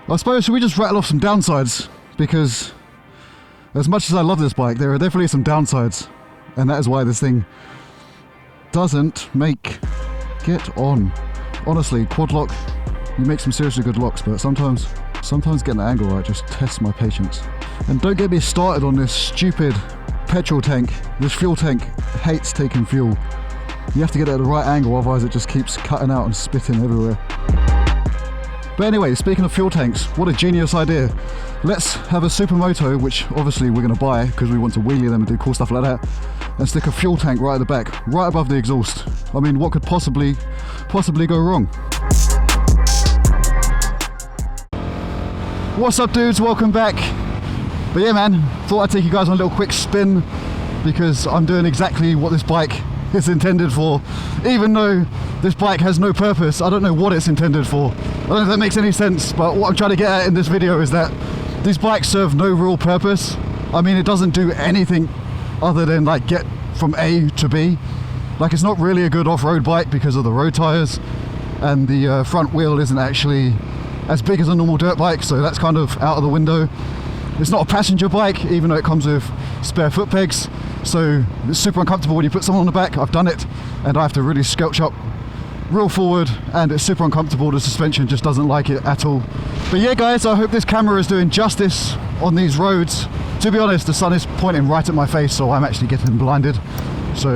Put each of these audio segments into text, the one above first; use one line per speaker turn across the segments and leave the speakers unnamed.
I suppose, should we just rattle off some downsides? Because as much as I love this bike, there are definitely some downsides. And that is why this thing doesn't get on. Honestly, quad lock, you make some seriously good locks, but sometimes getting the angle right just tests my patience. And don't get me started on this stupid petrol tank. This fuel tank hates taking fuel. You have to get it at the right angle, otherwise it just keeps cutting out and spitting everywhere. But anyway, speaking of fuel tanks, what a genius idea. Let's have a Supermoto, which obviously we're going to buy because we want to wheelie them and do cool stuff like that, and stick a fuel tank right at the back, right above the exhaust. I mean, what could possibly go wrong? What's up, dudes? Welcome back. But yeah, man, thought I'd take you guys on a little quick spin because I'm doing exactly what this bike is intended for. Even though this bike has no purpose, I don't know what it's intended for. I don't know if that makes any sense, but what I'm trying to get at in this video is that these bikes serve no real purpose. I mean, it doesn't do anything other than like get from A to B. Like, it's not really a good off-road bike because of the road tires, and the front wheel isn't actually as big as a normal dirt bike, so that's kind of out of the window. It's not a passenger bike, even though it comes with spare foot pegs, so it's super uncomfortable when you put someone on the back. I've done it, and I have to really skelch up real forward, and it's super uncomfortable. The suspension just doesn't like it at all. But yeah, guys, I hope this camera is doing justice on these roads. To be honest, the sun is pointing right at my face, so I'm actually getting blinded. So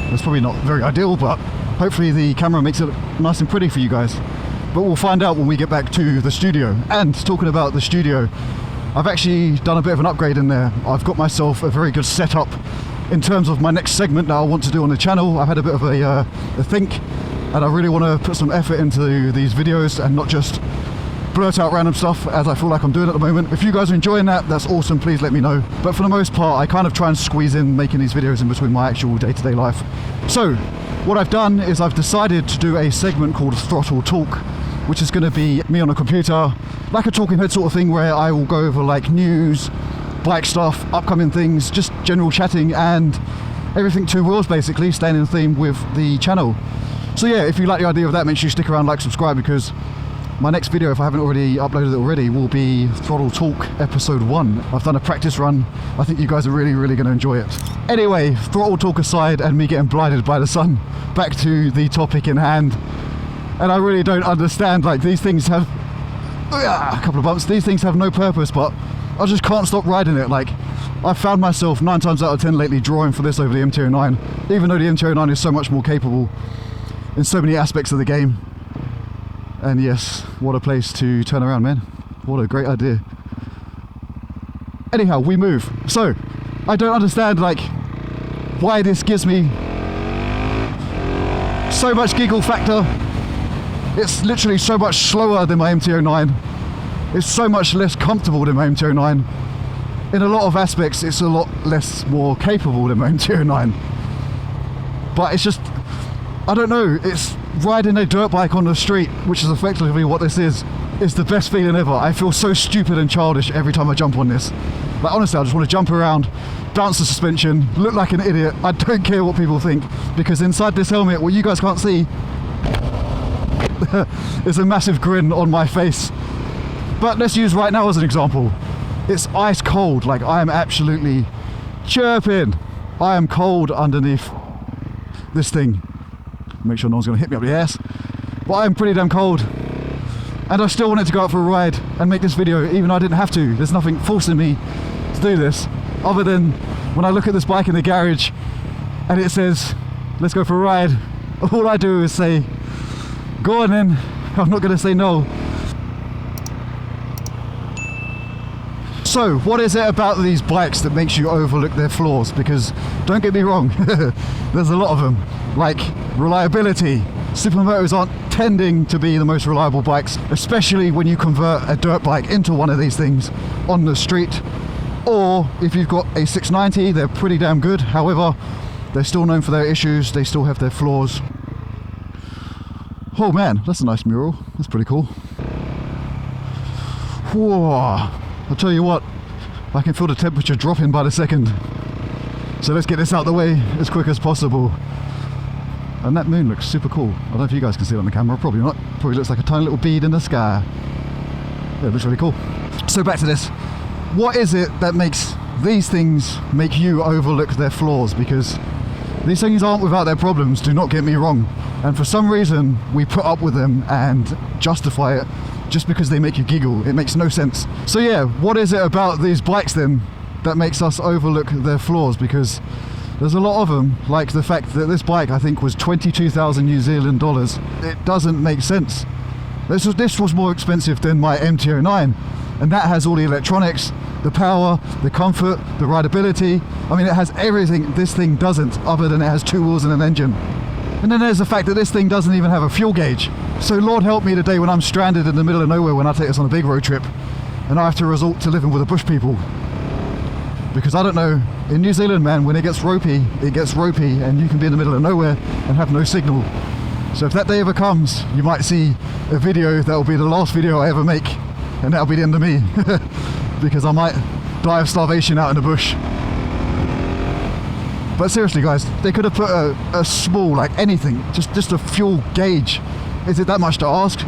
that's probably not very ideal, but hopefully the camera makes it look nice and pretty for you guys. But we'll find out when we get back to the studio. And talking about the studio, I've actually done a bit of an upgrade in there. I've got myself a very good setup in terms of my next segment that I want to do on the channel. I've had a bit of a think, and I really want to put some effort into these videos and not just blurt out random stuff as I feel like I'm doing at the moment. If you guys are enjoying that, that's awesome, please let me know. But for the most part, I kind of try and squeeze in making these videos in between my actual day-to-day life. So what I've done is I've decided to do a segment called Throttle Talk, which is going to be me on a computer, like a talking head sort of thing, where I will go over like news, bike stuff, upcoming things, just general chatting and everything two wheels, basically, staying in theme with the channel. So yeah, if you like the idea of that, make sure you stick around, like, subscribe, because my next video, if I haven't already uploaded it already, will be Throttle Talk episode 1. I've done a practice run. I think you guys are really going to enjoy it. Anyway, Throttle Talk aside and me getting blinded by the sun, back to the topic in hand. And I really don't understand, like, these things have a couple of bumps. These things have no purpose, but I just can't stop riding it. Like, I've found myself 9 times out of 10 lately drawing for this over the MT-09, even though the MT-09 is so much more capable in so many aspects of the game. And yes, what a place to turn around, man. What a great idea. Anyhow, we move. So, I don't understand, like, why this gives me so much giggle factor. It's literally so much slower than my MT-09. It's so much less comfortable than my MT-09. In a lot of aspects, it's a lot less more capable than my MT-09. But it's just, I don't know, it's riding a dirt bike on the street, which is effectively what this is the best feeling ever. I feel so stupid and childish every time I jump on this. Like, honestly, I just want to jump around, bounce the suspension, look like an idiot. I don't care what people think, because inside this helmet, what you guys can't see, is a massive grin on my face. But let's use right now as an example. It's ice cold, like, I am absolutely chirping. I am cold underneath this thing. Make sure no one's going to hit me up the ass. But I'm pretty damn cold. And I still wanted to go out for a ride and make this video, even though I didn't have to. There's nothing forcing me to do this, other than when I look at this bike in the garage and it says, let's go for a ride, all I do is say, go on then. I'm not going to say no. So, what is it about these bikes that makes you overlook their flaws? Because, don't get me wrong, there's a lot of them. Like, reliability. Supermotos aren't tending to be the most reliable bikes, especially when you convert a dirt bike into one of these things on the street. Or, if you've got a 690, they're pretty damn good. However, they're still known for their issues, they still have their flaws. Oh man, that's a nice mural. That's pretty cool. Whoa. I'll tell you what, I can feel the temperature dropping by the second. So let's get this out of the way as quick as possible. And that moon looks super cool. I don't know if you guys can see it on the camera, probably not. Probably looks like a tiny little bead in the sky. Yeah, it looks really cool. So back to this. What is it that makes these things make you overlook their flaws? Because these things aren't without their problems, do not get me wrong. And for some reason, we put up with them and justify it just because they make you giggle. It makes no sense. So yeah, what is it about these bikes then that makes us overlook their flaws? Because there's a lot of them, like the fact that this bike I think was 22,000 New Zealand dollars. It doesn't make sense. This was more expensive than my MT-09, and that has all the electronics, the power, the comfort, the rideability. I mean, it has everything this thing doesn't, other than it has 2 wheels and an engine. And then there's the fact that this thing doesn't even have a fuel gauge. So Lord help me today when I'm stranded in the middle of nowhere when I take this on a big road trip and I have to resort to living with the bush people. Because I don't know, in New Zealand, man, when it gets ropey, and you can be in the middle of nowhere and have no signal. So if that day ever comes, you might see a video that will be the last video I ever make, and that'll be the end of me. Because I might die of starvation out in the bush. But seriously guys, they could have put a small, like anything, just a fuel gauge. Is it that much to ask?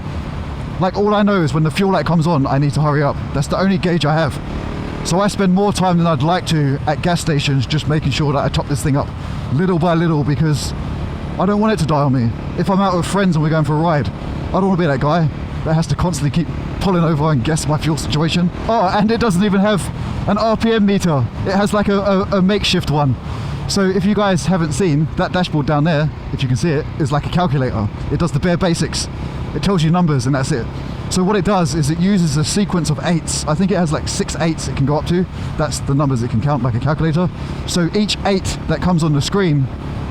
Like, all I know is when the fuel light comes on, I need to hurry up. That's the only gauge I have. So I spend more time than I'd like to at gas stations just making sure that I top this thing up little by little, because I don't want it to die on me. If I'm out with friends and we're going for a ride, I don't want to be that guy that has to constantly keep pulling over and guess my fuel situation. Oh, and it doesn't even have an RPM meter. It has like a makeshift one. So if you guys haven't seen, that dashboard down there, if you can see it, is like a calculator. It does the bare basics. It tells you numbers and that's it. So what it does is it uses a sequence of 8s. I think it has like 6 8s it can go up to. That's the numbers it can count like a calculator. So each 8 that comes on the screen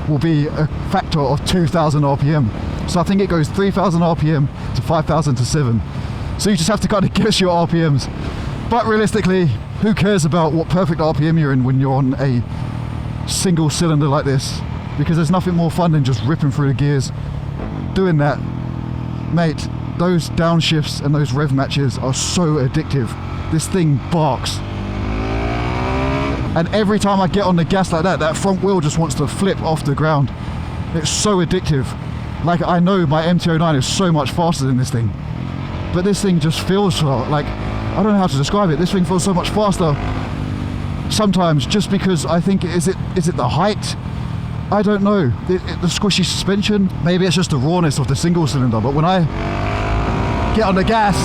will be a factor of 2,000 RPM. So I think it goes 3,000 RPM to 5,000 to 7. So you just have to kind of guess your RPMs. But realistically, who cares about what perfect RPM you're in when you're on a single cylinder like this? Because there's nothing more fun than just ripping through the gears. Doing that, mate, those downshifts and those rev matches are so addictive. This thing barks. And every time I get on the gas like that, that front wheel just wants to flip off the ground. It's so addictive. Like, I know my MT-09 is so much faster than this thing, but this thing just feels like, I don't know how to describe it. This thing feels so much faster sometimes, just because I think, is it the height? I don't know. The squishy suspension, maybe it's just the rawness of the single cylinder, but when I get on the gas,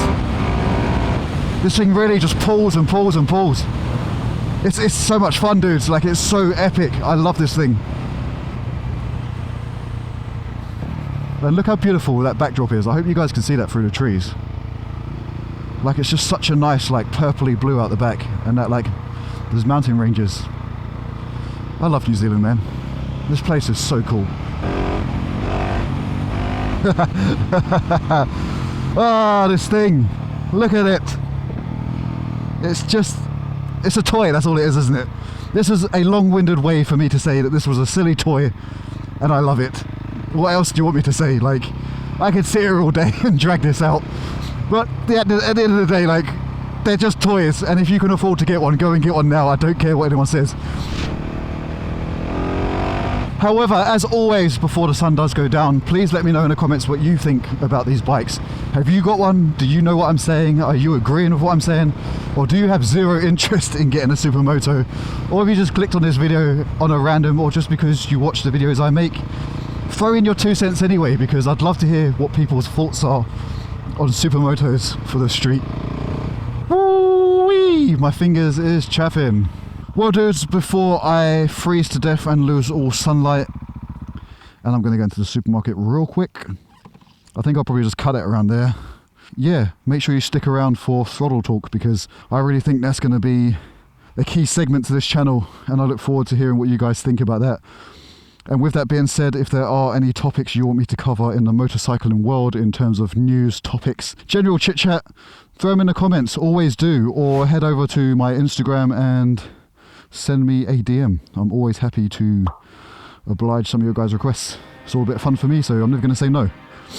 this thing really just pulls and pulls and pulls. It's so much fun, dudes. Like, it's so epic. I love this thing. And look how beautiful that backdrop is. I hope you guys can see that through the trees. Like, it's just such a nice, like, purpley blue out the back, and that, like, there's mountain ranges. I love New Zealand, man. This place is so cool. Ah, this thing. Look at it. It's a toy, that's all it is, isn't it? This is a long-winded way for me to say that this was a silly toy, and I love it. What else do you want me to say? Like, I could sit here all day and drag this out. But at the end of the day, like, they're just toys, and if you can afford to get one, go and get one now. I don't care what anyone says. However, as always, before the sun does go down, please let me know in the comments what you think about these bikes. Have you got one? Do you know what I'm saying? Are you agreeing with what I'm saying? Or do you have zero interest in getting a Supermoto? Or have you just clicked on this video on a random, or just because you watch the videos I make? Throw in your 2 cents anyway, because I'd love to hear what people's thoughts are on Supermotos for the street. Woo-wee! My fingers is chaffing. Well, dudes, before I freeze to death and lose all sunlight, and I'm going to go into the supermarket real quick. I think I'll probably just cut it around there. Yeah, make sure you stick around for Throttle Talk, because I really think that's going to be a key segment to this channel, and I look forward to hearing what you guys think about that. And with that being said, if there are any topics you want me to cover in the motorcycling world in terms of news, topics, general chit chat, throw them in the comments, always do, or head over to my Instagram and send me a DM. I'm always happy to oblige some of your guys' requests. It's all a bit of fun for me, so I'm never going to say no.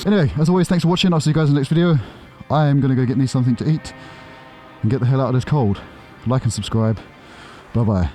Anyway, as always, thanks for watching. I'll see you guys in the next video. I am going to go get me something to eat and get the hell out of this cold. Like and subscribe. Bye bye.